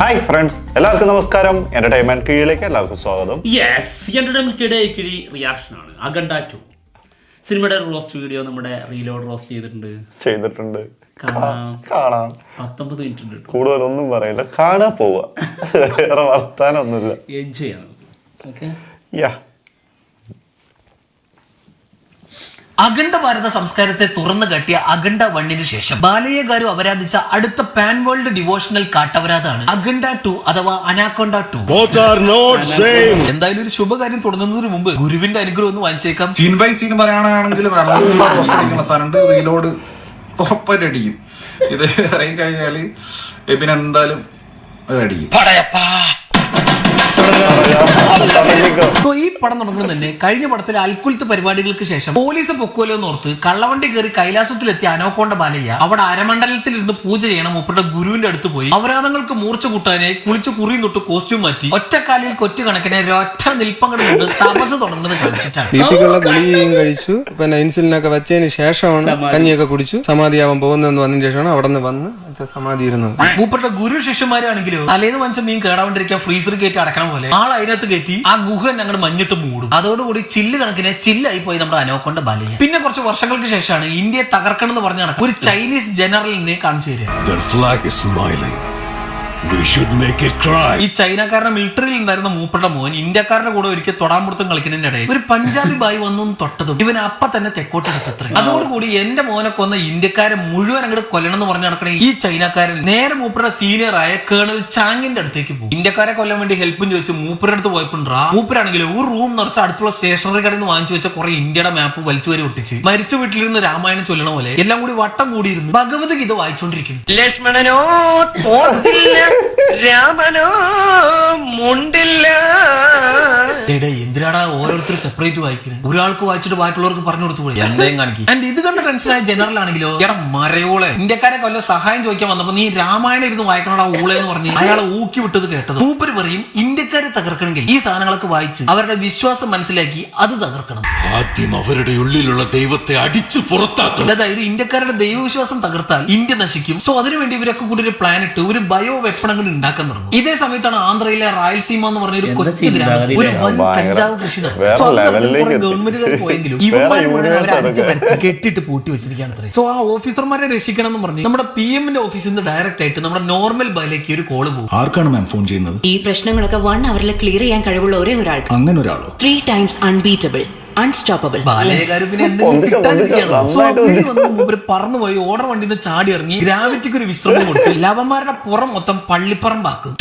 Hi friends, എല്ലാവർക്കും നമസ്കാരം. Entertainment കീഴിലേക്ക് എല്ലാവർക്കും സ്വാഗതം. എന്റർടൈൻമെന്റ് റിയാക്ഷൻ ആണ് അഖണ്ഡ 2 സിനിമയുടെ റോസ്റ്റ് വീഡിയോ നമ്മുടെ റീലോഡ് റോസ്റ്റ് ചെയ്തിട്ടുണ്ട്. കാണാം. 19 മിനിറ്റ് ഉണ്ട്. കൂടുതലൊന്നും പറയില്ല, കാണാൻ പോവുക. വേറെ വർത്താനൊന്നുമില്ല, എൻജോയ് ചെയ്യണം. ഓക്കെ, അഖണ്ഡ ഭാരത സംസ്കാരത്തെ തുറന്നു കാട്ടിയ അഖണ്ഡ 1 ശേഷം ബാലയ്യ ഗാരു അവരാധിച്ച അടുത്ത പാൻ വേൾഡ് ഡിവോഷണൽ കാട്ടവരാതാണ് അഖണ്ഡ 2 അഥവാ അനാക്കൊണ്ട 2. എന്തായാലും ഒരു ശുഭകാര്യം തുടങ്ങുന്നതിന് മുമ്പ് ഗുരുവിന്റെ അനുഗ്രഹം ഒന്ന് വാങ്ങിച്ചേക്കാം. സീൻ ബൈ സീൻ പറയാനാണെങ്കിൽ റീലോഡ് ഉറപ്പായിട്ട് അടിക്കും. ഇത് ഇറങ്ങി കഴിഞ്ഞാല് പിന്നെ എന്തായാലും അടിക്കും. ഈ പടം തുടങ്ങുന്നത് തന്നെ കഴിഞ്ഞ പടത്തിലെ അൽക്കുലത്ത് പരിപാടികൾക്ക് ശേഷം പോലീസ് പൊക്കുവല്ലോ എന്നോർത്ത് കള്ളവണ്ടി കയറി കൈലാസത്തിലെത്തിയ അനോക്കോണ്ട ബാലയ്യ അവിടെ അരമണ്ഡലത്തിൽ ഇരുന്ന് പൂജ ചെയ്യണം മൂപ്പരുടെ ഗുരുവിന്റെ അടുത്ത് പോയി അപരാധങ്ങൾക്ക് മൂർച്ച കൂട്ടാനായി കുളിച്ച് കുറിയും തൊട്ട് കോസ്റ്റ്യൂം മാറ്റി ഒറ്റക്കാലിൽ കൊച്ചു കണക്കിനെ ഒരൊറ്റ നിൽപ്പങ്ങട് കൊണ്ട് തപസ് തുടങ്ങുന്നത് കാണിച്ചിട്ടാണ്. ബിപിക്കുള്ള ഗുളികയും കഴിച്ചു, പിന്നെ ഇൻസുലിനൊക്കെ വെച്ചതിന് ശേഷമാണ് കഞ്ഞിയൊക്കെ കുടിച്ചു സമാധിയാവാൻ പോകുന്നതെന്ന് വന്നതിന് ശേഷമാണ് അവിടെ നിന്ന് വന്ന് സമാധി ഇരുന്നത്. മൂപ്പരുടെ ഗുരു ശിഷ്യന്മാരാണെങ്കിലോ തലേന്ന് മനുഷ്യൻ മീൻ കേടാണ്ടിരിക്കാൻ ഫ്രീസർ കയറ്റി അടക്കണം പോലെ ആൾ അതിനകത്ത് കയറ്റി ആ ഗുഹ ഞങ്ങൾ മഞ്ഞിട്ട് മൂടും. അതോടുകൂടി ചില്ല് കണക്കിനെ ചില്ലായി പോയി നമ്മുടെ അനോക്കൊണ്ട ബാലയ്യ. പിന്നെ കുറച്ച് വർഷങ്ങൾക്ക് ശേഷമാണ് ഇന്ത്യയെ തകർക്കണം എന്ന് പറഞ്ഞ ഒരു ചൈനീസ് ജനറലിനെ കാണിച്ചു തരിക. ഈ ചൈനക്കാരന്റെ മിലിറ്ററിയിൽ ഉണ്ടായിരുന്ന മൂപ്പരുടെ മോൻ ഇന്ത്യക്കാരന്റെ കൂടെ ഒരിക്കൽ തൊടാമ്പുറത്തും കളിക്കുന്നതിന്റെ ഇടയിൽ ഒരു പഞ്ചാബി ബായി വന്നും തൊട്ടതും ഇവൻ അപ്പ തന്നെ തെക്കോട്ടെടുത്തത്ര. അതോടുകൂടി എന്റെ മോനെ കൊന്ന ഇന്ത്യക്കാരെ മുഴുവൻ അങ്ങോട്ട് കൊല്ലണം എന്ന് പറഞ്ഞു നടക്കണേ ഈ ചൈനക്കാരൻ നേരെ മൂപ്പരുടെ സീനിയർ ആയ കേണൽ ചാങ്ങിന്റെ അടുത്തേക്ക് പോകും. ഇന്ത്യക്കാരെ കൊല്ലാൻ വേണ്ടി ഹെൽപ്പും ചോദിച്ചു മൂപ്പരുടെ അടുത്ത് പോയപ്പോണ്ടാ മൂപ്പരാണെങ്കിലും ഒരു റൂം നിറച്ച് അടുത്തുള്ള സ്റ്റേഷനറി കടയിൽ നിന്ന് വാങ്ങിച്ചു വെച്ച കുറെ ഇന്ത്യയുടെ മാപ്പ് വലിച്ചു വരെ ഒട്ടിച്ച് മരിച്ച വീട്ടിലിരുന്ന് രാമായണം ചൊല്ലണ പോലെ എല്ലാം കൂടി വട്ടം കൂടിയിരുന്നു ഭഗവത്ഗീത വായിച്ചോണ്ടിരിക്കും. ലക്ഷ്മണനോ രാമനോ മുണ്ടില്ല. എന്തിനാടാ ഓരോരുത്തർ സെപ്പറേറ്റ് വായിക്കുന്നത്? ഒരാൾക്ക് വായിച്ചിട്ട് ബാക്കിയുള്ളവർക്ക് പറഞ്ഞു കൊടുത്തു പോയി എന്തെങ്കിലും കാണിക്കും. ആൻഡ് ഇത് കണ്ട ടെൻഷനായ ജനറൽ ആണെങ്കിലോ എടാ മരയോളെ ഇന്ത്യക്കാരെ കൊല്ല സഹായം ചോദിക്കാൻ വന്നപ്പോ നീ രാമായണം ഇരുന്ന് വായിക്കണടാ ഊളെ എന്ന് പറഞ്ഞ് അയാളെ ഊക്കി വിട്ടത് കേട്ടത് മൂപ്പര് പറയും ഇന്ത്യക്കാരെ തകർക്കണമെങ്കിൽ ഈ സാധനങ്ങളൊക്കെ വായിച്ച് അവരുടെ വിശ്വാസം മനസ്സിലാക്കി അത് തകർക്കണം. ആദ്യം അവരുടെ ഉള്ളിലുള്ള ദൈവത്തെ അടിച്ചു പുറത്താക്കണം. അതായത് ഇന്ത്യക്കാരുടെ ദൈവവിശ്വാസം തകർത്താൽ ഇന്ത്യ നശിക്കും. സോ അതിനുവേണ്ടി ഇവരൊക്കെ കൂടി ഒരു പ്ലാൻ ഇട്ട് ഒരു ബയോ വെപ്പണങ്ങൾ ഉണ്ടാക്കാൻ തുടങ്ങും. ഇതേ സമയത്താണ് ആന്ധ്രയിലെ റായൽസീമ എന്ന് പറഞ്ഞ ഒരു കൊച്ചു ഗ്രാമം ഒരു വൻ കഞ്ചാവ് കൃഷി ഗവൺമെന്റുകാർ പോയെങ്കിലും കെട്ടിട്ട് പൂട്ടി വെച്ചിരിക്കുകയാണ്. സോ ആ ഓഫീസർമാരെ രക്ഷിക്കണം എന്ന് പറഞ്ഞ് നമ്മുടെ PM ഓഫീസിൽ നിന്ന് ഡയറക്റ്റ് ആയിട്ട് നമ്മുടെ നോർമൽ ബാലേക്ക് ഒരു കോള് പോകും. ആർക്കാണ് മാം ഫോൺ ചെയ്യുന്നത്? ഈ പ്രശ്നങ്ങളൊക്കെ 1 അവറിൽ ക്ലിയർ ചെയ്യാൻ കഴിവുള്ള ഒരേ ഒരാൾക്ക്. അങ്ങനെ ഒരാളോ? 3 times unbeatable, unstoppable. പറന്നുപോയി ഓർഡർ വണ്ടിയിൽ നിന്ന് ചാടി ഇറങ്ങി ഗ്രാവിറ്റിക്ക് ഒരു വിശ്രമം കൊടുത്ത് ലവന്മാരുടെ പുറം മൊത്തം പള്ളിപ്പറമ്പാക്കും.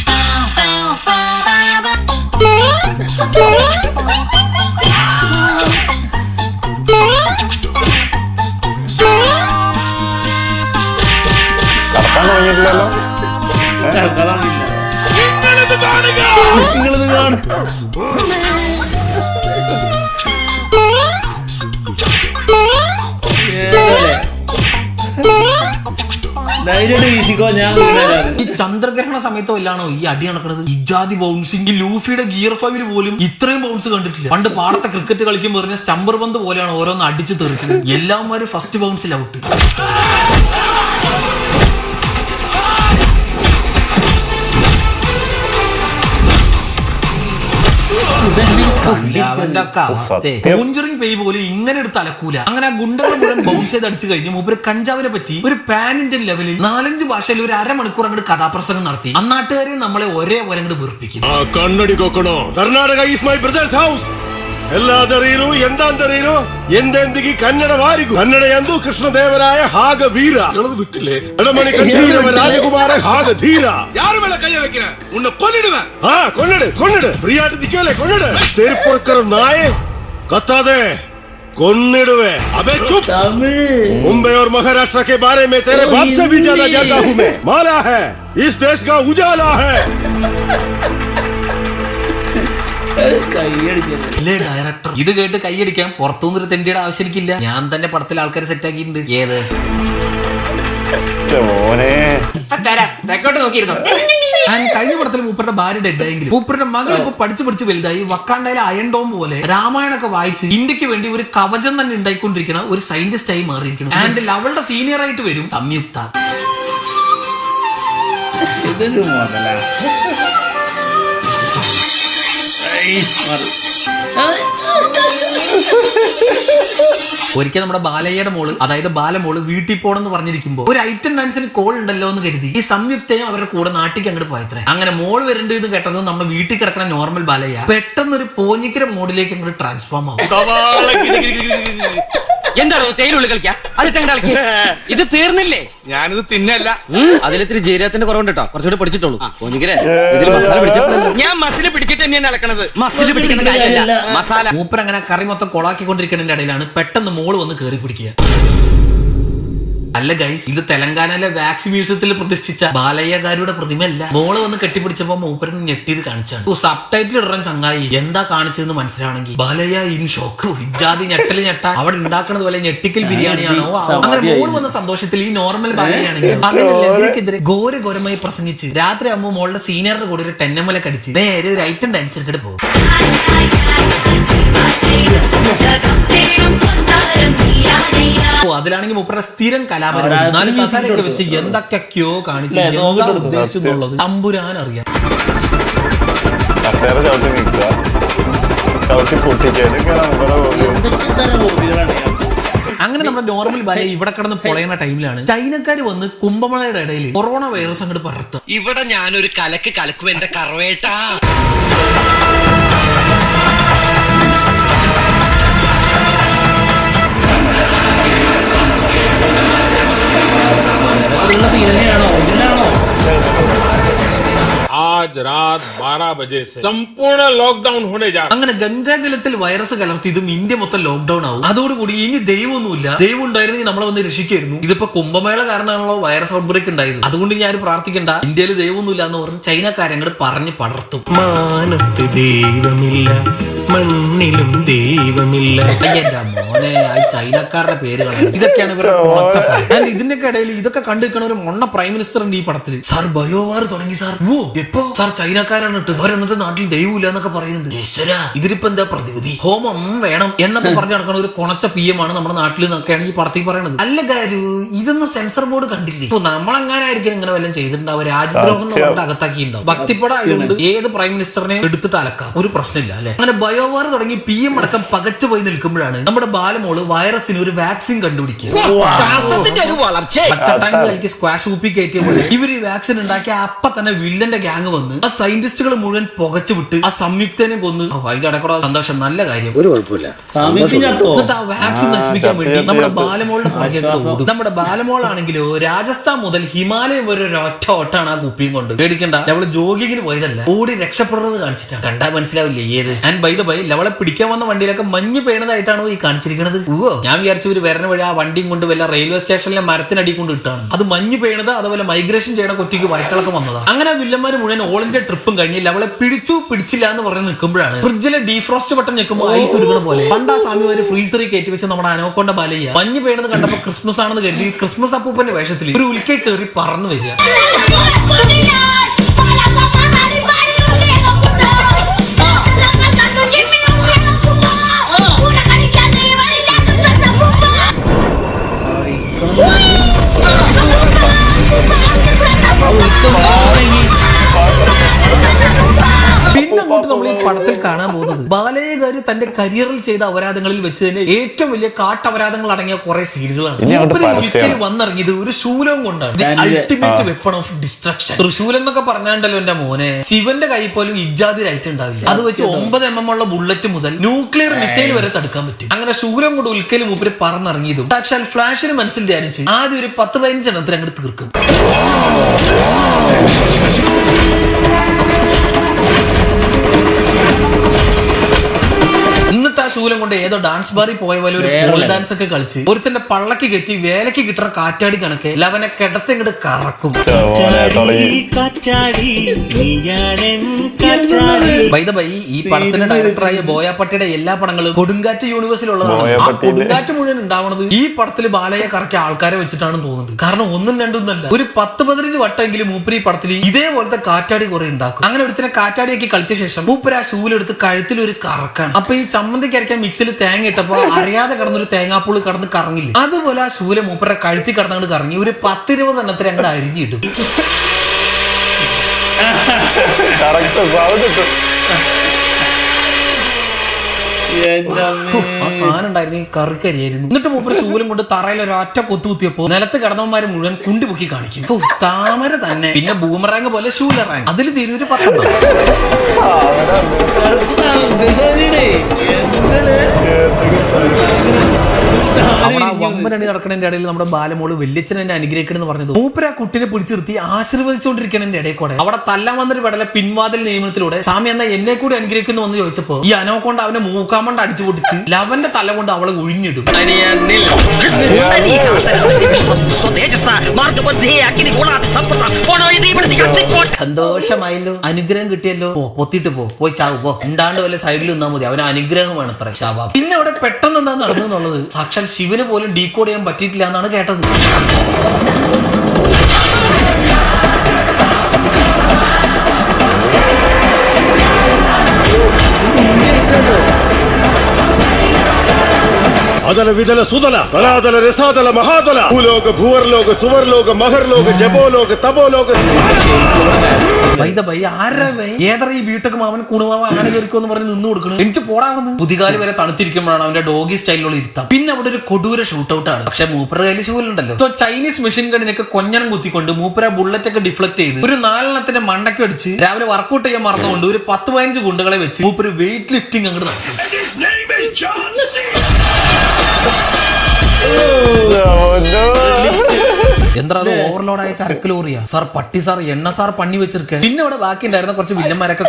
ഈ ചന്ദ്രഗ്രഹണ സമയത്തോ ഇല്ലാണോ ഈ അടി നടക്കുന്നത്? ഇജാതി ബൗൺസിംഗ്. ഈ ലൂഫിയുടെ ഗിയർ 5 പോലും ഇത്രയും ബൗൺസ് കണ്ടിട്ടില്ല. പണ്ട് പാടത്തെ ക്രിക്കറ്റ് കളിക്കുമ്പോൾ പറഞ്ഞ സ്റ്റംബർ പന്ത് പോലെയാണ് ഓരോന്ന് അടിച്ചു തെറിച്ചത്. എല്ലാവരും ഫസ്റ്റ് ബൗൺസിൽ ഔട്ട്. പോലും ഇങ്ങനെ എടുത്ത് അലക്കൂല. അങ്ങനെ ഗുണ്ടകൾ മുഴുവൻ ബൗൺസ് ചെയ്ത് അടിച്ചു കഴിഞ്ഞ് മൂപ്പര് കഞ്ചാവിനെ പറ്റി ഒരു പാൻ ഇന്ത്യൻ ലെവലിൽ 4-5 ഭാഷയിൽ ഒരു അരമണിക്കൂർ അങ്ങോട്ട് കഥാപ്രസംഗം നടത്തി അന്നാട്ടുകാരെ നമ്മളെ ഒരേ പോലെ അങ്ങോട്ട് വെറുപ്പിക്കും. Karnataka is my brother's house. ಎಲ್ಲಾದರೇನು ಎಂದಾಂದರೇನು ಎಂದೆಂದಿಗೆ ಕನ್ನಡವಾರಿಗೂ ಕನ್ನಡ ಎಂದು ಕೃಷ್ಣದೇವರಾಯ ಹಾಗ ವೀರ ಎಳೆದು ಬಿಟ್ಟಿಲ್ಲ ಎಡಮಣಿ ಕಂಠೀರವ ರಾಜಕುಮಾರ ಹಾಗ ಧೀರ ಯಾರ ಮೇಲೆ ಕೈ வைக்கிற உன்னை கொன்னிடுவேன். கொன்னிடு ಫ್ರೀಯಾಗಿ ದಿಕ್ಕಲೆ ಕೊನ್ನಿಡು ತೆರಿಪುರಕರ ನಾಯಿ ಕತ್ತಾದೆ ಕೊನ್ನಿಡುವೆ. अबे चुप. मुंबई और महाराष्ट्र के बारे में तेरे बाप से भी ज्यादा जानता हूं मैं. माला है इस देश का उजाला है. ഡയറക്ടർ ഇത് കേട്ട് കൈയടിക്കാൻ പുറത്തുനിന്നൊരു തെണ്ടിയുടെ ആവശ്യം എനിക്കില്ല. ഞാൻ തന്നെ പടത്തിൽ ആൾക്കാരെ സെറ്റ് ആക്കിയിട്ടുണ്ട്. ഏത് കഴിഞ്ഞ പടത്തിൽ മൂപ്പരുടെ ഭാര്യ ഡെഡായെങ്കിലും മൂപ്പരുടെ മകൾ ഇപ്പൊ പഠിച്ചു വലുതായി വക്കാണ്ടയിലെ അയൺ ഡോം പോലെ രാമായണൊക്കെ വായിച്ച് ഇന്ത്യക്ക് വേണ്ടി ഒരു കവചം തന്നെ ഉണ്ടായിക്കൊണ്ടിരിക്കുന്ന ഒരു സയന്റിസ്റ്റ് ആയി മാറിയിരിക്കണം. ആൻഡ് അവളുടെ സീനിയർ ആയിട്ട് വരും സംയുക്ത. ഇതൊരു മോഡലാ. ഒരിക്കൽ നമ്മുടെ ബാലയ്യയുടെ മോള്, അതായത് ബാലമോള് വീട്ടിൽ പോണെന്ന് പറഞ്ഞിരിക്കുമ്പോ ഒരു ഐറ്റം ഡാൻസിന് കോൾ ഉണ്ടല്ലോ എന്ന് കരുതി ഈ സംയുക്തയും അവരുടെ കൂടെ നാട്ടിലേക്ക് അങ്ങോട്ട് പോയത്രേ. അങ്ങനെ മോള് വരേണ്ടത് എന്ന് കേട്ടത് നമ്മുടെ വീട്ടിൽ കിടക്കുന്ന നോർമൽ ബാലയ്യ പെട്ടെന്ന് ഒരു പോഞ്ഞിക്കര മോഡിലേക്ക് അങ്ങോട്ട് ട്രാൻസ്ഫോം ആവും. എന്താണോ തേയിലുള്ളിൽ കളിക്കാം അതിട്ട് ഇത് തീർന്നില്ലേ? ഞാനിത് തിന്നല്ല. അതിലിത്തിരി ജീരകത്തിന്റെ കുറവുണ്ട് കേട്ടോ, കുറച്ചുകൂടി പിടിച്ചിട്ടുള്ളൂ. ഇതിൽ മസാല പിടിച്ചിട്ടുള്ളൂ. ഞാൻ മസിൽ പിടിച്ചിട്ട് തന്നെയാണ് അളക്കണത്. മസിൽ പിടിക്കുന്ന കാര്യമല്ല, മസാല. മൂപ്പർ അങ്ങനെ കറി മൊത്തം കൊളാക്കിക്കൊണ്ടിരിക്കുന്നതിന്റെ ഇടയിലാണ് പെട്ടെന്ന് മോള് വന്ന് കേറി പിടിക്കുക. അല്ല ഗൈസ്, ഇത് തെലങ്കാനയിലെ വാക്സ് മ്യൂസിയത്തിൽ പ്രതിഷ്ഠിച്ച ബാലയ്യകാരുടെ പ്രതിമയല്ല. മോള് വന്ന് കെട്ടിപ്പിടിച്ചപ്പോ മൂപ്പരന്ന് ഞെട്ടിയത് കാണിച്ചാണ്. സബ് ടൈറ്റിൽ ഇടാൻ ചങ്ങായി എന്താ കാണിച്ചതെന്ന് മനസ്സിലാണെങ്കിൽ ബാലയ്യ ഇൻ ഷോക്ക്. ഇജാതി ഞെട്ടാ അവിടെ ഉണ്ടാക്കുന്നത് പോലെ ഞെട്ടിക്കൽ ബിരിയാണിയാണോ? അങ്ങനെ മോള് വന്ന സന്തോഷത്തിൽ ഈ നോർമൽ ബാലയ്യാണെങ്കിൽ അങ്ങനെ ലഹരിക്കെതിരെ ഘോരമായി പ്രസംഗിച്ച് രാത്രി ആകുമ്പോൾ മോളുടെ സീനിയറുടെ കൂടെ ഒരു ടെന്നമലൊക്കെ അടിച്ച് നേരെ ഒരു ഐറ്റം ഡാൻസർക്കിട്ട് പോകും. അതിലാണെങ്കിൽ മൂപ്പരുടെ സ്ഥിരം കലാപരം 4 മസാലയൊക്കെ വെച്ച് എന്തൊക്കെയോ കാണിക്കുന്നുള്ളത് തമ്പുരാൻ അറിയാം. അങ്ങനെ നമ്മുടെ നോർമൽ ബാല ഇവിടെ കിടന്ന് പൊളയുന്ന ടൈമിലാണ് ചൈനക്കാർ വന്ന് കുംഭമേളയുടെ ഇടയിൽ കൊറോണ വൈറസ് അങ്ങോട്ട് പടർത്തും. ഇവിടെ ഞാനൊരു കലക്കും എന്റെ കറവേട്ടാ. आज रात 12 बजे से संपूर्ण लॉकडाउन होने जा रहा है. അങ്ങനെ ഗംഗാജലത്തിൽ വൈറസ് കലർത്തിയതും ഇന്ത്യ മൊത്തം ലോക്ക്ഡൌൺ ആവും. അതോടുകൂടി ഇനി ദൈവമൊന്നുമില്ല. ദൈവം ഉണ്ടായിരുന്നെങ്കിൽ നമ്മളെ വന്ന് രക്ഷിക്കായിരുന്നു. ഇതിപ്പോ കുംഭമേള കാരണമാണല്ലോ വൈറസ് ഔട്ട്ബ്രേക്ക് ഉണ്ടായത്. അതുകൊണ്ട് ഞാൻ പ്രാർത്ഥിക്കണ്ട, ഇന്ത്യയിൽ ദൈവമൊന്നുമില്ല എന്ന് പറഞ്ഞ് ചൈനക്കാരങ്ങട് പറഞ്ഞ് പടർത്തും. മാനത്ത് ദൈവമില്ല, മണ്ണിലും ദൈവമില്ല. അയ്യന്റെ മോനെ, ആ ചൈനക്കാരുടെ പേരുകളാണ്. ഇതൊക്കെയാണ് ഇവരുടെ ഇതിന്റെയൊക്കെ ഇടയിൽ ഇതൊക്കെ കണ്ടുവെക്കണ ഒരു മൊണ്ണ പ്രൈം മിനിസ്റ്റർ ഉണ്ട് ഈ പടത്തിൽ. സാർ ബയോവാർ തുടങ്ങി സാർ. എപ്പോ സാർ? ചൈനക്കാരാണ് ഇട്ട് അവരെന്നിട്ട് നാട്ടിൽ ദൈവമില്ല എന്നൊക്കെ പറയുന്നുണ്ട്. ഈശ്വരാ, ഇതിലിപ്പോ എന്താ പ്രതിവിധി? ഹോമം വേണം എന്നൊക്കെ പറഞ്ഞു നടക്കുന്ന ഒരു കൊണച്ച PM ആണ് നമ്മുടെ നാട്ടിൽ നിന്നൊക്കെയാണ് ഈ പടത്തിൽ പറയുന്നത്. അല്ല കാര്യം, ഇതൊന്നും സെൻസർ ബോർഡ് കണ്ടില്ലേ? ഇപ്പൊ നമ്മളെങ്ങനായിരിക്കും ഇങ്ങനെ വല്ലതും ചെയ്തിട്ടുണ്ടാവും? രാജ്യദ്രോഹം എന്ന് പറഞ്ഞിട്ട് അകത്താക്കിയിട്ടുണ്ടാവും. ഭക്തിപ്പടം ആയതുകൊണ്ട് ഏത് പ്രൈം മിനിസ്റ്ററിനെയും എടുത്തിട്ട് അലക്കാം, ഒരു പ്രശ്നമില്ല അല്ലെ? അങ്ങനെ ബയോവാർ തുടങ്ങി PM അടക്കം പകച്ചു പോയി നിൽക്കുമ്പോഴാണ് നമ്മുടെ ബാലമോള് വൈറസിന് ഒരു വാക്സിൻ കണ്ടുപിടിക്കുക. പച്ചട്ടാങ്ക് കലക്കി സ്ക്വാഷ് കുപ്പി കയറ്റിയപ്പോൾ ഇവർ ഈ വാക്സിൻ ഉണ്ടാക്കിയ അപ്പൊ തന്നെ വില്ലന്റെ ഗ്യാങ് വന്ന് ആ സയന്റിസ്റ്റുകൾ മുഴുവൻ പുകച്ചു വിട്ട് ആ സംയുക്തനെ കൊന്ന്. അതിന്റെ അടക്കൂടെ സന്തോഷം, നല്ല കാര്യം, ഒരു കുഴപ്പമില്ല. എന്നിട്ട് ആ വാക്സിൻ നശിപ്പിക്കാൻ വേണ്ടി നമ്മുടെ ബാലമോളുടെ ഓടും. നമ്മുടെ ബാലമോളാണെങ്കിലോ രാജസ്ഥാൻ മുതൽ ഹിമാലയം വരെ ഒരു ഒറ്റ ഓട്ടാണ് ആ കുപ്പിയും കൊണ്ട്. പേടിക്കണ്ട, അവള് ജോഗിങ്ങിന് പോയതല്ല, ഓടി രക്ഷപ്പെടുന്നത് കാണിച്ചിട്ടാണ്. കണ്ടാ മനസ്സിലാവില്ലേ ഏത്. ആൻഡ് ബൈ ദ ബൈ, അവളെ പിടിക്കാൻ വന്ന വണ്ടിയിലൊക്കെ മഞ്ഞ് പെയ്യണതായിട്ടാണോ ഈ കാണിച്ചിരിക്കുന്നത്? ഞാൻ വിചാരിച്ചു ഒരു വരണ വഴി ആ വണ്ടിയും കൊണ്ട് വല്ല റെയിൽവേ സ്റ്റേഷനിലെ മരത്തിനടി കൊണ്ട് ഇട്ടാണ്. അത് മഞ്ഞ് പെയ്യണത് അതുപോലെ മൈഗ്രേഷൻ ചെയ്യണ കുറ്റിക്ക് വയറ്റിളക്കം വന്നതാണ്. അങ്ങനെ വില്ലന്മാര് മുഴുവൻ ഓൾ ഇന്ത്യ ട്രിപ്പും കഴിഞ്ഞില്ല. അവളെ പിടിച്ചില്ല എന്ന് പറഞ്ഞ് നിൽക്കുമ്പോഴാണ് ഫ്രിഡ്ജിലെ ഡീഫ്രോസ്റ്റ് ബട്ടൺ ഞെക്കുമ്പോൾ ഐസ് ഉരുകണ പോലെ പണ്ട് ആ സ്വാമിമാര് ഫ്രീസറിൽ കയറ്റി വെച്ച് നമ്മുടെ അനോക്കൊണ്ട ബാലയ്യ മഞ്ഞ് പെയ്യണത് കണ്ടപ്പോ ക്രിസ്മസ് ആണെന്ന് കരുതി ക്രിസ്മസ് അപ്പൂപ്പന്റെ വേഷത്തിൽ ഒരു ഉൽക്കേ കയറി പറന്നു വരിക. പിന്നെ അങ്ങോട്ട് നമ്മൾ ഈ പടത്തിൽ കാണാൻ പോകുന്നത് ബാലയ്യകാര് തന്റെ കരിയറിൽ ചെയ്ത അപരാധങ്ങളിൽ വെച്ച് തന്നെ ഏറ്റവും വലിയ കാട്ടപരാധങ്ങൾ അടങ്ങിയ കുറെ സീനുകളാണ്. വന്നിറങ്ങിയത് ഒരു ശൂലം കൊണ്ടാണ്. Ultimate weapon of destruction. തൃശൂലം എന്നൊക്കെ പറഞ്ഞാണ്ടല്ലോ എന്റെ മോനെ, ശിവന്റെ കൈ പോലും ഇജാതി ലൈറ്റ് ഉണ്ടാവില്ല. അത് വെച്ച് 9 mm ഉള്ള ബുള്ളറ്റ് മുതൽ ന്യൂക്ലിയർ മിസൈൽ വരെ തടുക്കാൻ പറ്റും. അങ്ങനെ ശൂലം കൊണ്ട് ഉൽക്കയിൽ മൂപ്പര് പറന്നിറങ്ങിയതും സാക്ഷാൽ ഫ്ലാഷിന് മനസ്സിൽ ധ്യാനിച്ച് ആദ്യം ഒരു 10-15 എണ്ണത്തിൽ അങ്ങോട്ട് തീർക്കും. എന്നിട്ട് ആ ശൂലം കൊണ്ട് ഏതോ ഡാൻസ് ബാറിൽ പോയ പോലെ ഒരു പോൾ ഡാൻസ് ഒക്കെ കളിച്ച് ഒരുത്തന്റെ പള്ളക്ക് കെറ്റി വേലക്ക് കിട്ടുന്ന കാറ്റാടി കണക്കെ ലവനെ കിടത്തിങ്ങോട്ട് കറക്കും. ബൈ ദ ബൈ, ഈ പടത്തിന്റെ ഡയറക്ടറായ ബോയാപ്പട്ടിയുടെ എല്ലാ പടങ്ങളും കൊടുങ്കാറ്റ് യൂണിവേഴ്സിലുള്ളതാണ്. ആ കൊടുങ്കാറ്റ് മുഴുവൻ ഉണ്ടാവുന്നത് ഈ പടത്തിൽ ബാലയെ കറക്കിയ ആൾക്കാരെ വെച്ചിട്ടാണെന്ന് തോന്നുന്നുണ്ട്. കാരണം 1ഉം 2ഉം അല്ല, ഒരു 10-15 വട്ടമെങ്കിലും മൂപ്പര് ഈ പടത്തിൽ ഇതേപോലത്തെ കാറ്റാടി കുറെ ഉണ്ടാക്കും. അങ്ങനെ ഒരുത്തിനെ കാറ്റാടിയാക്കി കളിച്ച ശേഷം മൂപ്പര് ആ ശൂലെടുത്ത് കഴുത്തിൽ ഒരു കറക്കാണ്. അപ്പൊ ഈ ചമ്മന്തിക്ക് അരയ്ക്കാൻ മിക്സിൽ തേങ്ങ ഇട്ടപ്പോ അറിയാതെ കടന്നൊരു തേങ്ങാപ്പൂള് കടന്ന് കറങ്ങില്ല, അതുപോലെ ആ ശൂല മൂപ്പരുടെ കഴുത്തി കടന്നങ്ങോട്ട് കറങ്ങി ഒരു 10-20 എണ്ണത്തിൽ അങ്ങോട്ട് അരിഞ്ഞിട്ടും. ആ സാധനം ഉണ്ടായിരുന്നു കറിക്കരിയായിരുന്നു. എന്നിട്ട് മൂപ്പര് ശൂലം കൊണ്ട് തറയിൽ ഒരൊറ്റ കൊത്തുകുത്തിയപ്പോ നിലത്ത് കിടന്നവന്മാര് മുഴുവൻ കുണ്ടി പൊക്കി കാണിക്കും. താമര തന്നെ. പിന്നെ ബൂമറാങ് പോലെ ഷൂലറാങ്. അതിൽ തിരൂര് 10. അവിടെ വമ്പനടി നടക്കണതിന്റെ ഇടയിൽ നമ്മുടെ ബാലമോള് വല്യച്ഛൻ എന്നെ അനുഗ്രഹിക്കണമെന്ന് പറഞ്ഞത് മൂപ്പര ആ കുട്ടിനെ പിടിച്ചു നിർത്തി ആശീർവദിച്ചുകൊണ്ടിരിക്കണതിന്റെ ഇടയിൽ കൂടെ അവിടെ തല്ലാൻ വന്നൊരു പടലെ പിൻവാതിൽ നിയമനത്തിലൂടെ സ്വാമി എന്നാ എന്നെ കൂടി അനുഗ്രഹിക്കുന്നു എന്ന് ചോദിച്ചപ്പോ ഈ അനോ കൊണ്ട് അവനെ മൂക്കാമണ്ട് അടിച്ചു പൊട്ടിച്ച് ലവന്റെ തല കൊണ്ട് അവളെ ഒഴിഞ്ഞിടും. സന്തോഷമായല്ലോ, അനുഗ്രഹം കിട്ടിയല്ലോ, പൊത്തിട്ട് പോയി ചാവ് പോ, ഉണ്ടാണ്ട് വല്ല സൈഡിൽ നിന്നാ മതി, അവന് അനുഗ്രഹം വേണം അത്ര ശാപം. പിന്നെ അവിടെ പെട്ടെന്ന് എന്താ നടന്നെന്നുള്ളത് സാക്ഷാൽ ശിവന് പോലും ഡീകോഡ് ചെയ്യാൻ പറ്റിയിട്ടില്ല എന്നാണ് കേട്ടത്. അതല വിതല സുതല തലാതല രസാതല മഹാതല ഭൂലോക ഭൂവർലോക സുവർലോക മഹർലോക ജപോലോക തപോലോക. ഏതറ ഈ വീട്ടൊക്കെ മാമൻ കുണുമാവ അങ്ങനെ കയറിക്കോന്ന് പറഞ്ഞ് നിന്ന് കൊടുക്കണം. എനിക്ക് പോടാവുന്നു. പുതികാലി വരെ തണുത്തിരിക്കുമ്പോഴാണ് അവന്റെ ഡോഗി സ്റ്റൈലിലുള്ള ഇരുത്താം. പിന്നെ അവിടെ ഒരു കൊടൂര ഷൂട്ടൗട്ട് ആണ്. പക്ഷെ മൂപ്പര കയ്യിൽ ശൂലുണ്ടല്ലോ. സോ ചൈനീസ് മെഷീൻ ഗണ്ണിനൊക്കെ കൊഞ്ഞനം കുത്തിക്കൊണ്ട് മൂപ്പര ബുള്ളറ്റ് ഒക്കെ ഡിഫ്ലക്ട് ചെയ്ത് ഒരു 4 മണ്ടയ്ക്ക് അടിച്ച് രാവിലെ വർക്കൗട്ട് ചെയ്യാൻ മറന്നുകൊണ്ട് ഒരു 10-15 ഗുണ്ടകളെ വെച്ച് മൂപ്പര് വെയിറ്റ് ലിഫ്റ്റിംഗ് അങ്ങോട്ട് നടത്തും. എന്താ അത് ഓവർലോഡായ ചരക്ക് ലോറിയാ സാർ, പട്ടി സാർ, എണ്ണ സാർ പണി വെച്ചിരിക്കുക. പിന്നെ അവിടെ ബാക്കി ഉണ്ടായിരുന്ന കുറച്ച് വില്ലന്മാരൊക്കെ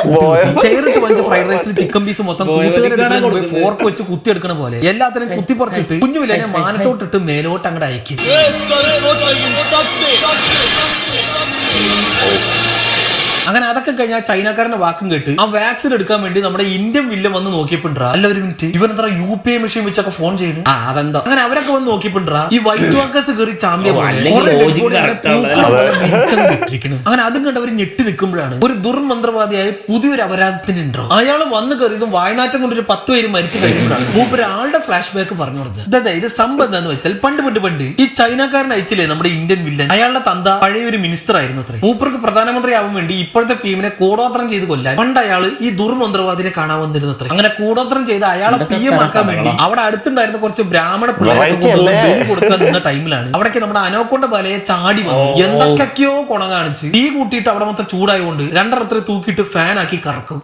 ചെയറിട്ട് വഞ്ച ഫ്രൈഡ് റൈസിൽ ചിക്കൻ പീസ് മൊത്തം കൂട്ടുകാരെ ഫോർക്ക് വെച്ച് കുത്തി എടുക്കണ പോലെ എല്ലാത്തിനും കുത്തി പറിച്ചിട്ട് കുഞ്ഞു വില്ലനെ മാനത്തോട്ടിട്ട് മേലോട്ട് അങ്ങോട്ട് അയക്കും. അങ്ങനെ അതൊക്കെ കഴിഞ്ഞാൽ ചൈനക്കാരന്റെ വാക്കും കേട്ട് ആ വാക്സിൻ എടുക്കാൻ വേണ്ടി നമ്മുടെ ഇന്ത്യൻ വില്ലൻ വന്ന് നോക്കിയപ്പോണ്ടാ അല്ല ഒരു മിനിറ്റ് ഇവൻ എത്ര UPI മെഷീൻ വെച്ചൊക്കെ ഫോൺ ചെയ്യുന്നു. അതെന്താ അങ്ങനെ അവരൊക്കെ വന്ന് നോക്കിയപ്പോണ്ടാ ഈ വൈറ്റ് വാക്കേഴ്സ് കയറി ചാമ്പ്യ അങ്ങനെ അതും കണ്ട് അവർ ഞെട്ടി നിൽക്കുമ്പോഴാണ് ഒരു ദുർമന്ത്രവാദിയായ പുതിയൊരു അപരാധത്തിന് ഉണ്ടോ അയാൾ വന്ന് കയറിയതും വായനാറ്റം കൊണ്ട് ഒരു 10 പേര് മരിച്ചു കഴിയുമ്പോഴാണ് മൂപ്പരാളുടെ ഫ്ലാഷ് ബാക്ക് പറഞ്ഞു കൊടുത്തത്. ഇത് സംഭവം എന്താന്ന് വെച്ചാൽ പണ്ട് ഈ ചൈനക്കാരൻ അയച്ചില്ലേ നമ്മുടെ ഇന്ത്യൻ വില്ലൻ, അയാളുടെ തന്ത പഴയ ഒരു മിനിസ്റ്റർ ആയിരുന്നു അത്രേ. മൂപ്പർക്ക് പ്രധാനമന്ത്രി ആവാൻ വേണ്ടി ഇപ്പോഴത്തെ ടീമിനെ കൂടോത്രം ചെയ്ത് കൊല്ലാൻ പണ്ട് അയാള് ഈ ദുർമന്ത്രവാദിനെ കാണാൻ വന്നിരുന്നത്ര. അങ്ങനെ കൂടോത്രം ചെയ്ത് അയാളെ PM ആക്കാൻ വേണ്ടി അവിടെ അടുത്തുണ്ടായിരുന്ന കുറച്ച് ബ്രാഹ്മണ പിള്ളേരെ കൊടുക്കാൻ നിന്ന ടൈമിലാണ് അവിടേക്ക് നമ്മുടെ അനോക്കൊണ്ട ബലയെ ചാടി വന്നു എന്തൊക്കെയോ കുണം കാണിച്ച് തീ കൂട്ടിയിട്ട് അവിടെ മൊത്തം ചൂടായതുകൊണ്ട് 2 തൂക്കിയിട്ട് ഫാൻ ആക്കി കറക്കും.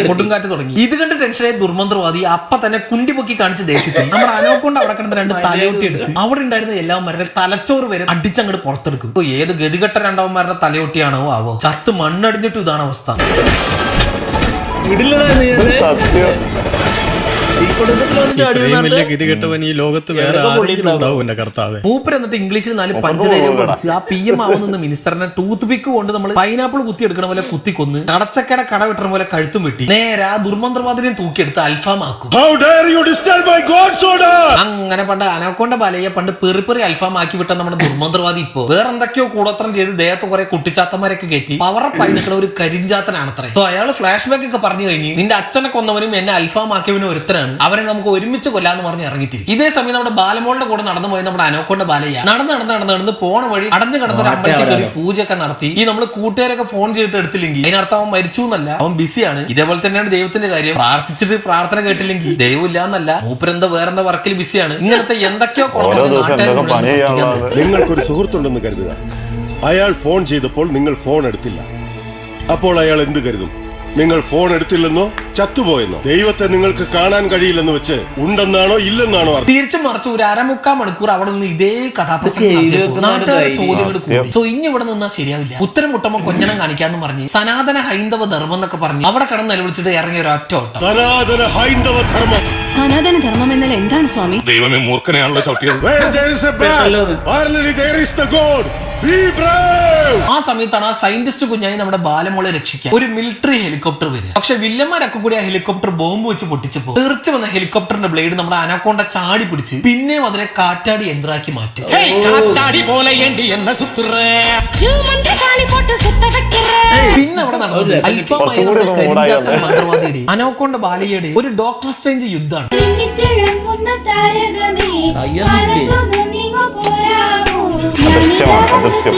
കൊടുങ്കാറ്റ് തുടങ്ങി. ഇത് കണ്ട് ടെൻഷനായ ദുർമന്ത്രവാദി അപ്പൊ തന്നെ കുണ്ടി പൊക്കി കാണിച്ച് ദേഷ്യത്തിൽ നമ്മുടെ അനോക്കൊണ്ട അവിടെ കിടന്ന 2 തലയൊട്ടി എടുത്ത് അവിടെ ഉണ്ടായിരുന്ന എല്ലാവന്മാരുടെ തലച്ചോറ് വരെ അടിച്ചങ്ങോട്ട് പുറത്തെടുക്കും. ഏത് ഗതികെട്ട 2 തലയൊട്ടിയാണോ ആവോ ചത്ത് മണ്ണടിഞ്ഞിട്ടും ഇതാണ് അവസ്ഥ. മൂപ്പർ എന്നിട്ട് ഇംഗ്ലീഷിൽ 4 പഞ്ചതൈര്യം പഠിച്ച് ആ PM ആവുന്ന മിനിസ്റ്ററിനെ ടൂത്ത് പിക്ക് കൊണ്ട് നമ്മൾ പൈനാപ്പിൾ കുത്തി എടുക്കണ പോലെ കുത്തിക്കൊന്ന് അടച്ചക്കട കട വെട്ടണ പോലെ കഴുത്തും വെട്ടി നേരെ ആ ദുർമന്ത്രവാദിനെ തൂക്കിയെടുത്ത് അൽഫാം ആക്കും. അങ്ങനെ പണ്ട് അനോക്കൊണ്ട ബലയെ പണ്ട് പെറി അൽഫാം ആക്കി വിട്ട നമ്മുടെ ദുർമന്ത്രവാദി ഇപ്പോ വേറെ എന്തൊക്കെയോ കൂടോത്രം ചെയ്ത് ദേഹത്ത് കുറെ കുട്ടിച്ചാത്തന്മാരൊക്കെ കയറ്റി പവറപ്പായി നിൽക്കുന്ന ഒരു കരിഞ്ചാത്തനാണത്രേ. അയാൾ ഫ്ലാഷ് ബാക്ക് ഒക്കെ പറഞ്ഞു കഴിഞ്ഞ് നിന്റെ അച്ഛനെ കൊന്നവനും എന്നെ അൽഫാം ആക്കിയവനും ഒരുത്തരാണ്, അവരെ നമുക്ക് ഒരുമിച്ച് കൊല്ലാന്ന് പറഞ്ഞ് ഇറങ്ങിത്തിരിക്കും. ഇതേ സമയം നമ്മുടെ ബാലമോളുടെ കൂടെ നടന്നു പോയി നമ്മുടെ അനോക്കൊണ്ട ബാലയ്യ നടന്ന് പോണ വഴി അടഞ്ഞു കിടന്ന ഒരു അമ്പലത്തിൽ കയറി പൂജയൊക്കെ നടത്തി ഈ നമ്മള് കൂട്ടുകാരൊക്കെ ഫോൺ ചെയ്തിട്ട് എടുത്തില്ലെങ്കിൽ അതിനർത്ഥം അവൻ മരിച്ചു എന്നല്ല, അവൻ ബിസിയാണ്. ഇതേപോലെ തന്നെയാണ് ദൈവത്തിന്റെ കാര്യം, പ്രാർത്ഥിച്ചിട്ട് പ്രാർത്ഥന കേട്ടില്ലെങ്കിൽ ദൈവം ഇല്ല എന്നല്ല, മൂപ്പരെന്താ വേറെന്താ വർക്കിൽ ബിസിയാണ്. ഇങ്ങനത്തെ എന്തൊക്കെയോ നിങ്ങൾക്കൊരു സുഹൃത്തുണ്ടെന്ന് കരുതുക. അയാൾ ഫോൺ ചെയ്തപ്പോൾ നിങ്ങൾ ഫോൺ എടുത്തില്ല. അപ്പോൾ അയാൾ എന്ത് കരുതും? നിങ്ങൾ ഫോൺ എടുത്തില്ലെന്നോ ചത്തുപോയെന്നോ? ദൈവത്തെ നിങ്ങൾക്ക് കാണാൻ കഴിയില്ലെന്ന് വെച്ച് ഉണ്ടെന്നാണോ ഇല്ലെന്നാണോ? തിരിച്ചു മറിച്ച് ഒരു 1/4 മണിക്കൂർ അവിടെ നിന്ന് ഇതേ കഥാപ്രസംഗം ഇനി ഇവിടെ നിന്നാ ശരിയാവില്ല, ഉത്തരം മുട്ടമ്മ കൊഞ്ഞനം കാണിക്കാന്ന് പറഞ്ഞ് സനാതന ഹൈന്ദവ ധർമ്മം എന്നൊക്കെ പറഞ്ഞ് അവിടെ കടന്ന് നിലവിളിച്ചിട്ട് ഇറങ്ങിയ ഒരു ഒറ്റ ഓട്ടം. സനാതന ഹൈന്ദവ ധർമ്മം. സനാതന ധർമ്മം എന്നാൽ എന്താണ് സ്വാമി? ദൈവമേ, മൂർഖനെയാണല്ലോ ചവിട്ടിയത്. ആ സമയത്താണ് ആ സയന്റിസ്റ്റ് കുഞ്ഞായി നമ്മുടെ ബാലമോളെ രക്ഷിക്കാൻ ഒരു മിലിറ്ററി ഹെലികോപ്റ്റർ വരിക. പക്ഷെ വില്ലന്മാരൊക്കെ കൂടി ആ ഹെലികോപ്റ്റർ ബോംബ് വെച്ച് പൊട്ടിച്ചപ്പോ തെറിച്ചു വന്ന ഹെലികോപ്റ്ററിന്റെ ബ്ലേഡ് നമ്മുടെ അനോക്കൊണ്ട ചാടി പിടിച്ച് പിന്നെയും അതിനെ കാറ്റാടി യന്ത്രാക്കി മാറ്റി. പിന്നെ അവിടെ നടന്നത് അൽഫാമായ മന്ത്രവാദിയുടെ അനോക്കൊണ്ട ബാലയുടെ ഒരു ഡോക്ടർ സ്ട്രേഞ്ച് യുദ്ധമാണ്. അദൃശ്യമാണ്, അദൃശ്യം.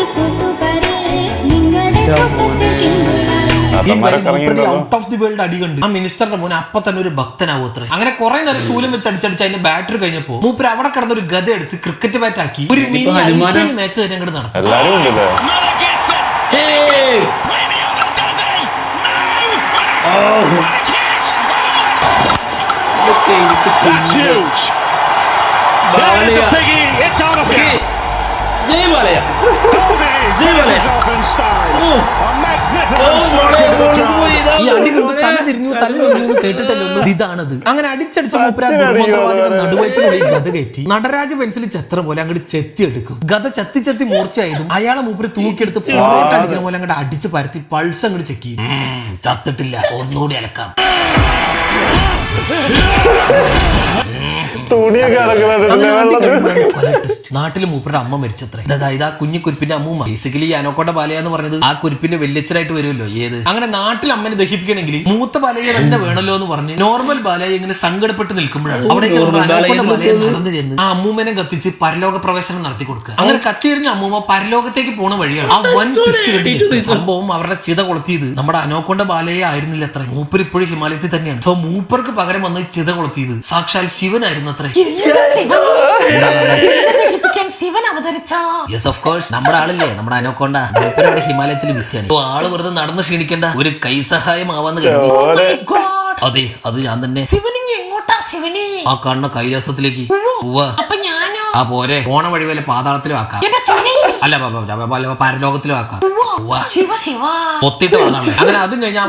നാട്ടന്മാരൊക്കെ ഇറങ്ങിയിട്ടുണ്ടോ? ഔട്ട് ഓഫ് ദി വേൾഡ് അടി കണ്ട് ആ മിനിസ്റ്ററുടെ മോനെ അപ്പൊ തന്നെ ഒരു ഭക്തനാവും അത്ര. അങ്ങനെ കുറെ നേരം ശൂലം വെച്ച് അടിച്ചടിച്ച് അതിന്റെ ബാറ്ററി കഴിഞ്ഞപ്പോ മൂപ്പര് അവിടെ കിടന്ന ഒരു ഗത എടുത്ത് ക്രിക്കറ്റ് ബാറ്റ് ആക്കി ഒരു മിനി മാച്ച് തന്നെ അങ്ങോട്ട് നടത്തും. എല്ലാരും ഉണ്ട് ഈ അടി തല തിരിഞ്ഞു കേട്ടിട്ടല്ലോ ഇതാണത്. അങ്ങനെ അടിച്ചടിച്ച നടുവയറ്റിനുള്ളിൽ ഗത കയറ്റി നടരാജ പെൻസിൽ ചെത്ര പോലെ അങ്ങോട്ട് ചെത്തിയെടുക്കും. ഗത ചെത്തി ചെത്തി മൂർച്ചയായതും അയാളെ മൂപ്പര് തൂക്കിയെടുത്ത് പൊറോട്ട അടിക്കുന്ന പോലെ അങ്ങോട്ട് അടിച്ച് പരത്തി പൾസ് അങ്ങോട്ട് ചെക്ക് ചെയ്യും. ചത്തിട്ടില്ല, ഒന്നുകൂടി അലക്കാം. നാട്ടില് മൂപ്പരുടെ അമ്മ മരിച്ചത്രേ. അതായത് ആ കുഞ്ഞു കുരിപ്പിന്റെ അമ്മൂമ്മ. ബേസിക്കലി അനോക്കോട്ട ബാലയ എന്ന് പറഞ്ഞത് ആ കുരിപ്പിന്റെ വല്യച്ഛനായിട്ട് വരുമല്ലോ. ഏത് അങ്ങനെ നാട്ടിൽ അമ്മനെ ദഹിപ്പിക്കണമെങ്കിൽ മൂത്ത ബാലയെ തന്നെ വേണമല്ലോ എന്ന് പറഞ്ഞ് നോർമൽ ബാലയെ ഇങ്ങനെ സങ്കടപ്പെട്ട് നിൽക്കുമ്പോഴാണ് അവിടെ നടന്നു ചെന്ന് ആ അമ്മൂമ്മനെ കത്തിച്ച് പരലോക പ്രവേശനം നടത്തി കൊടുക്കുക. അങ്ങനെ കത്തിയെറിഞ്ഞ അമ്മൂമ്മ പരലോകത്തേക്ക് പോണ വഴിയാണ് ആ വൻ സംഭവം. അവരുടെ ചിത കൊളുത്തിയത് നമ്മുടെ അനോക്കോണ്ട ബാലയെ ആയിരുന്നില്ല അത്ര. മൂപ്പർ ഇപ്പോഴും ഹിമാലയത്തിൽ തന്നെയാണ്. സോ മൂപ്പർക്ക് പകരം വന്ന് ചിത കൊളുത്തിയത് സാക്ഷാൽ ശിവനായിരുന്നു അത്രേ. നമ്മുടെ ആളില്ലേ, നമ്മുടെ അനോക്കോണ്ട മൂപ്പരവിടെ ഹിമാലയത്തിൽ ബിസിയാണ്. ആള് വെറുതെ നടന്ന് ക്ഷീണിക്കേണ്ട, ഒരു കൈസഹായമാവാന്ന് കരുതി. അതെ, അത് ഞാൻ തന്നെ. ആ കാണുന്ന കൈലാസത്തിലേക്ക് ആ പോരെ, പോണ വഴി വല്ല പാതാളത്തിലും ആക്കാം, അല്ല പരലോകത്തിലും ആക്കാം. ഒത്തിട്ട് വന്നാണ്. അങ്ങനെ അതും കഴിഞ്ഞാൽ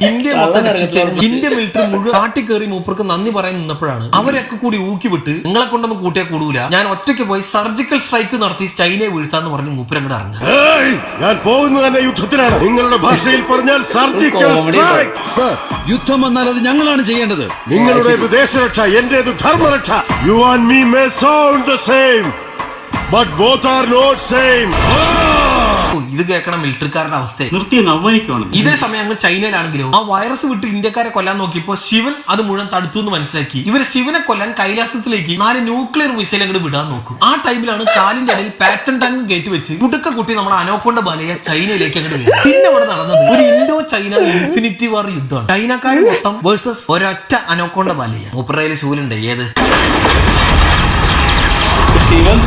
ഇന്ത്യ മൊത്തം രക്ഷിച്ചതിന് ഇന്ത്യ മിലിറ്ററി മുഴുവൻ കാട്ടിക്കേറി മൂപ്പർക്ക് നന്ദി പറയാൻ നിന്നപ്പോഴാണ് അവരൊക്കെ കൂടി ഊക്കിവിട്ട് നിങ്ങളെ കൊണ്ടൊന്നും കൂട്ടിയാൽ കൂടൂല, ഞാൻ ഒറ്റയ്ക്ക് പോയി സർജിക്കൽ സ്ട്രൈക്ക് നടത്തി ചൈനയെ വീഴ്ത്താന്ന് പറഞ്ഞ് മൂപ്പര് അങ്ങോട്ട് ഇറങ്ങി. ഞാൻ പോകുന്നത് തന്നെ യുദ്ധത്തിലാണ്. നിങ്ങളുടെ ഭാഷയിൽ പറഞ്ഞാൽ സർജിക്കൽ സ്ട്രൈക്ക്. യുദ്ധം വന്നാൽ അത് ഞങ്ങളാണ് ചെയ്യേണ്ടത്. നിങ്ങളുടേത് ദേശരക്ഷ, എന്റേത് ധർമ്മരക്ഷ. You and me may sound the same, but both are not same. ഇത് കേൾക്കണം മിലിറ്ററിക്കാരുടെ അവസ്ഥ. ഇതേ സമയം അങ്ങ് ചൈനയിലാണെങ്കിലോ ആ വൈറസ് വിട്ട് ഇന്ത്യക്കാരെ കൊല്ലാൻ നോക്കിയപ്പോ ശിവൻ അത് മുഴുവൻ തടുത്തു എന്ന് മനസ്സിലാക്കി ഇവര് ശിവനെ കൊല്ലാൻ കൈലാസത്തിലേക്ക് 4 ന്യൂക്ലിയർ മിസൈൽ അങ്ങോട്ട് വിടാൻ നോക്കും. ആ ടൈമിലാണ് കാലിന്റെ ഇടയിൽ പാറ്റൻ ടാങ്ക് ഗേറ്റ് വെച്ച് കുടുക്ക കുട്ടി നമ്മുടെ അനോക്കോണ്ട ബാലയെ ചൈനയിലേക്ക് അങ്ങോട്ട് വരും. പിന്നെ അവിടെ നടന്നത് ഒരു ഇൻഡോ ചൈന ഇൻഫിനിറ്റി വാർ യുദ്ധമാണ്. ചൈനക്കാർ മൊത്തം വേഴ്സസ് ഒരൊറ്റ അനോക്കോണ്ട ബാലയ. മൂപ്പറയില് ശൂലുണ്ട്. ഏത് ശിവൻ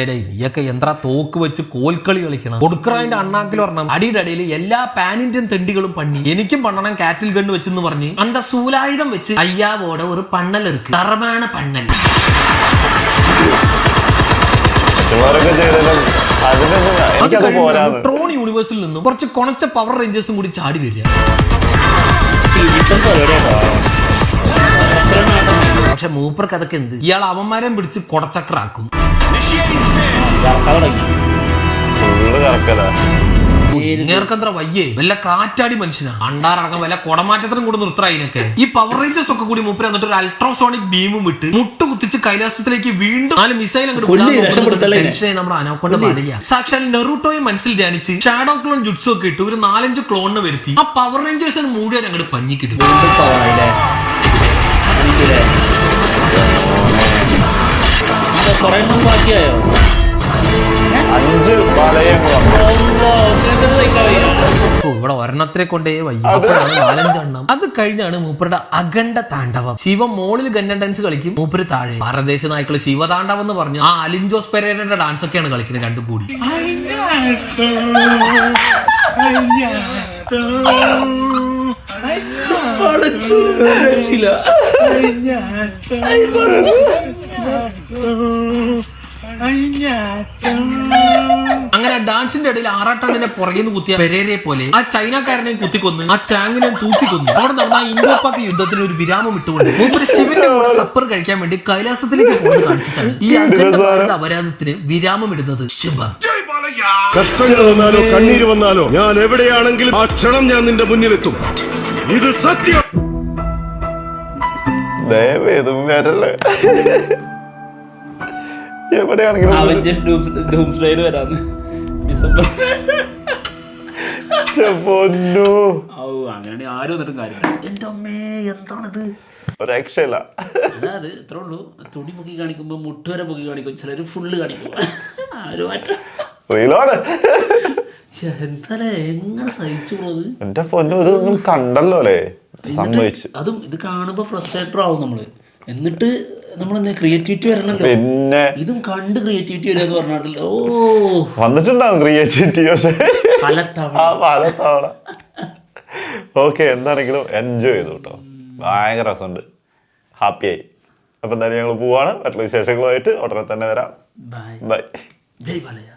നീയൊക്കെ എന്താ തോക്ക് വെച്ച് കോൽക്കളി കളിക്കണം. കൊടുക്കറാന്റെ അണ്ണാക്കിൽ പറഞ്ഞ അടിയുടെ അടിയിൽ എല്ലാ പാൻ ഇന്ത്യൻ തെണ്ടികളും പണി. എനിക്കും പണ്ണണം കാറ്റിൽ ഗണ്ണ് വെച്ചെന്ന് പറഞ്ഞ് അന്ത സൂലായുധം വെച്ച് അയ്യാവോടെ ഒരു പണ്ണൽ ഇருக்கு. തറമാണ് പണ്ണൽ. ട്രോൺ യൂണിവേഴ്സിൽ നിന്നും കുറച്ച് കൊണച്ച പവർ റേഞ്ചേഴ്സും കൂടി ചാടി വരിക. പക്ഷെ മൂപ്പർക്ക് അതൊക്കെ എന്ത്, ഇയാൾ അവന്മാരെയും പിടിച്ച് കൊടച്ചക്രാക്കും. ഇങ്ങേർക്കെന്താ വയ്യേ, വല്ല കാറ്റാടി മനുഷ്യനാ. അണ്ടാറടക്കം വല്ല കുടമാറ്റത്തിനും കൂടെ നിർത്തതിനൊക്കെ. ഈ പവർ റേഞ്ചേഴ്സ് ഒക്കെ കൂടി മൂപ്പര് എന്നിട്ട് ഒരു അൾട്രാസോണിക് ബീമും വിട്ട് മുട്ടുകുത്തിച്ച് കൈലാസത്തിലേക്ക് വീണ്ടും 4 മിസൈൽ അങ്ങോട്ട് നമ്മുടെ അനോക്കോണ്ട ബാലയ. സാക്ഷാൽ നെറൂട്ടോയെ മനസ്സിൽ ധ്യാനിച്ച് ഷാഡോ ക്ലോൺ ജുട്സു ഒക്കെ ഇട്ട് ഒരു 4-5 ക്ലോണിനെ വരുത്തി ആ പവർ റേഞ്ചേഴ്സിന് മൂടിയാൻ അങ്ങോട്ട് പഞ്ഞിക്കിടും. ബാക്കിയായോ? 5 ഇവിടെ ഒരെണ്ണത്തിനെ കൊണ്ടേ വയ്യ. അപ്പോഴാണ് 4-5 എണ്ണം. അത് കഴിഞ്ഞാണ് മൂപ്പരുടെ അഖണ്ഡ താണ്ഡവം. ശിവ മോളിൽ ഗന്നൻ ഡാൻസ് കളിക്കും, മൂപ്പര് താഴെ പരദേശ നായ്ക്കള് ശിവതാണ്ഡവം എന്ന് പറഞ്ഞു ആ അലിൻജോസ് പെരേരയുടെ ഡാൻസ് ഒക്കെയാണ് കളിക്കുന്നത് രണ്ടും കൂടി. അങ്ങനെ ഡാൻസിന്റെ ഇടയിൽ ആറാട്ടാണ്ടിനെ പുറകിന്ന് കുത്തിയ പെരേരയെ പോലെ ആ ചൈനക്കാരനെയും കുത്തിക്കൊന്ന് ആ ചാങ്ങിനെ തൂക്കിക്കൊന്നു. അവിടെ നടന്ന ഇന്തോ പാക് യുദ്ധത്തിന് ഒരു വിരാമം ഇട്ടുകൊണ്ട് മൂപ്പര് ശിവന്റെ കൂടെ സപ്പർ കഴിക്കാൻ വേണ്ടി കൈലാസത്തിലേക്ക് പോകുന്നത് കാണിച്ചിട്ടാണ് ഈ അഖണ്ഡ അപരാധത്തിന് വിരാമം ഇടുന്നത് ശുഭം. കഷ്ടങ്ങൾ വന്നാലോ കണ്ണീര് വന്നാലോ ഞാൻ എവിടെയാണെങ്കിലും ആ ക്ഷണം ഞാൻ നിന്റെ മുന്നിലെത്തും. ഇത് സത്യം. ദയവേതും വരല്ലേ, എവിടെയാണെങ്കിലും വരാന്ന് ഡിസംബർ പൊന്നു ഓ അങ്ങനെയാണെങ്കിൽ ആരും എന്നിട്ടും കാര്യമില്ല. എൻ്റെ അമ്മേ എന്താണിത്? രക്ഷയില്ല. അതായത് ഇത്രേ ഉള്ളൂ, തുണി പൊക്കി കാണിക്കുമ്പോൾ മുട്ടുവരെ പൊക്കി കാണിക്കും, ചിലർ ഫുള്ള് കാണിക്കും. ആരും മാറ്റം റീലോഡ് എന്തായാലും എങ്ങനെ സഹിച്ചു പോകുന്നത്? എന്റെ പൊന്നു ഇത് നിങ്ങൾ കണ്ടല്ലോ അല്ലേ, സമ്മതിച്ചു. അതും ഇത് കാണുമ്പോൾ ഫ്രസ്ട്രേറ്റർ ആവും നമ്മള്. എന്നിട്ട് നമ്മളെന്നെ ക്രിയേറ്റിവിറ്റി വരണല്ലോ. പിന്നെ ഇതും കണ്ട് ക്രിയേറ്റിവിറ്റി വരിക എന്ന് പറഞ്ഞിട്ടില്ല. ഓ വന്നിട്ടുണ്ടാവും ക്രിയേറ്റിവിറ്റി, പക്ഷെ പലത്തവണ. ഓക്കെ, എന്താണെങ്കിലും എൻജോയ് ചെയ്തു കേട്ടോ, ഭയങ്കര രസമുണ്ട്, ഹാപ്പിയായി. അപ്പൊ എന്തായാലും ഞങ്ങൾ പോവാണ്. മറ്റുള്ള വിശേഷങ്ങളുമായിട്ട് ഉടനെ തന്നെ വരാം. ബൈ. ബൈ. ജയ് ബാലയ്യ.